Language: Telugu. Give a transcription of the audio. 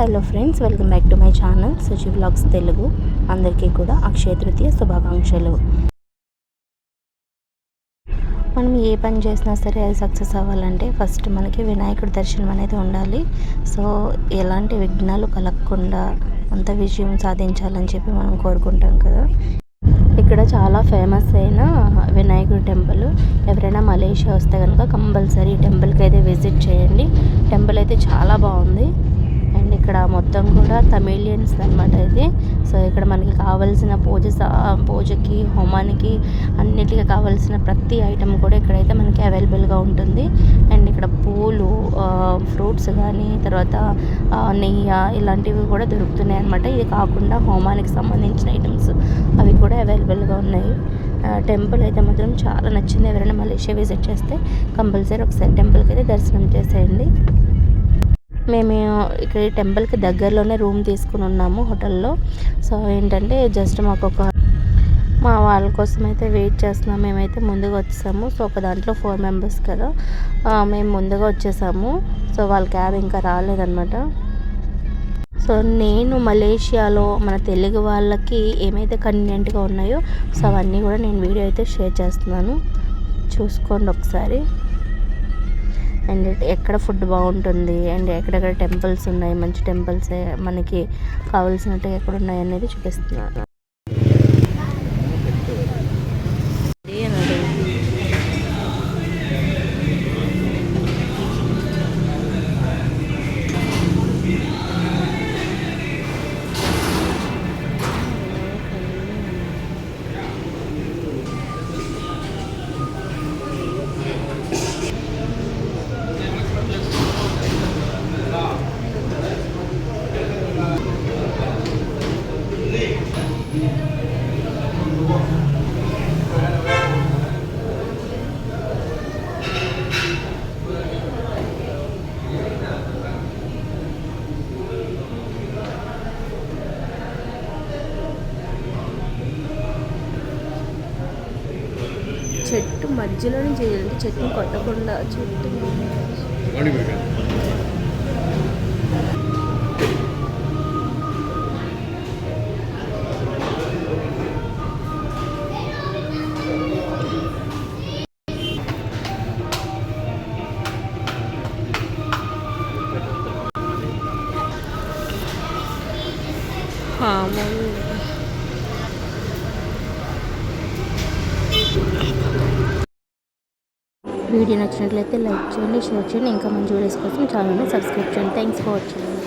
Hello friends, welcome back to my channel Suchi vlogs Telugu. అందరికీ కూడా అక్షయ తృతీయ శుభాకాంక్షలు. మనం ఏ పని చేసినా సరే అది సక్సెస్ అవ్వాలంటే ఫస్ట్ మనకి వినాయకుడి దర్శనం అనేది ఉండాలి. సో ఎలాంటి విఘ్నాలు కలగకుండా అంత విజయం సాధించాలని చెప్పి మనం కోరుకుంటాం కదా. ఇక్కడ చాలా ఫేమస్ అయిన వినాయకుడి టెంపుల్. ఎవరైనా మలేషియా వస్తే కనుక కంపల్సరీ ఈ టెంపుల్కి అయితే విజిట్ చేయండి. టెంపుల్ అయితే చాలా బాగుంది. అండ్ ఇక్కడ మొత్తం కూడా తమిళియన్స్ అనమాట ఇది. సో ఇక్కడ మనకి కావాల్సిన పూజకి హోమానికి అన్నిటికీ కావాల్సిన ప్రతి ఐటెం కూడా ఇక్కడైతే మనకి అవైలబుల్గా ఉంటుంది. అండ్ ఇక్కడ పూలు, ఫ్రూట్స్ కానీ, తర్వాత నెయ్యి ఇలాంటివి కూడా దొరుకుతున్నాయి అనమాట. ఇది కాకుండా హోమానికి సంబంధించిన ఐటమ్స్ అవి కూడా అవైలబుల్గా ఉన్నాయి. టెంపుల్ అయితే మాత్రం చాలా నచ్చింది. ఎవరైనా మలేషియా విజిట్ చేస్తే కంపల్సరీ ఒకసారి టెంపుల్కి అయితే దర్శనం చేసేయండి. మేము ఇక్కడ టెంపుల్కి దగ్గరలోనే రూమ్ తీసుకుని ఉన్నాము హోటల్లో. సో ఏంటంటే జస్ట్ మా వాళ్ళ కోసం అయితే వెయిట్ చేస్తున్నాం. మేమైతే ముందుగా వచ్చేసాము. సో ఒక దాంట్లో 4 మెంబర్స్ కదా, మేము ముందుగా వచ్చేసాము. సో వాళ్ళ క్యాబ్ ఇంకా రాలేదన్నమాట. సో నేను మలేషియాలో మన తెలుగు వాళ్ళకి ఏమైతే కన్వీనియంట్గా ఉన్నాయో సో అవన్నీ కూడా నేను వీడియో అయితే షేర్ చేస్తున్నాను, చూసుకోండి ఒకసారి. అండ్ ఎక్కడ ఫుడ్ బాగుంటుంది అండ్ ఎక్కడెక్కడ టెంపుల్స్ ఉన్నాయి, మంచి టెంపుల్స్ మనకి కావాల్సినట్టు ఎక్కడ ఉన్నాయి అనేది చూపిస్తున్నాను. చెట్టు మధ్యలోనే చేయాలి, చెట్టు కొట్టకుండా చెట్టు వీడియో నచ్చినట్లయితే లైక్ చేయండి, షేర్ చేయండి. ఇంకా మంచి వీడియోస్ కోసం ఛానల్ని సబ్స్క్రైబ్ చేయండి. Thanks for watching.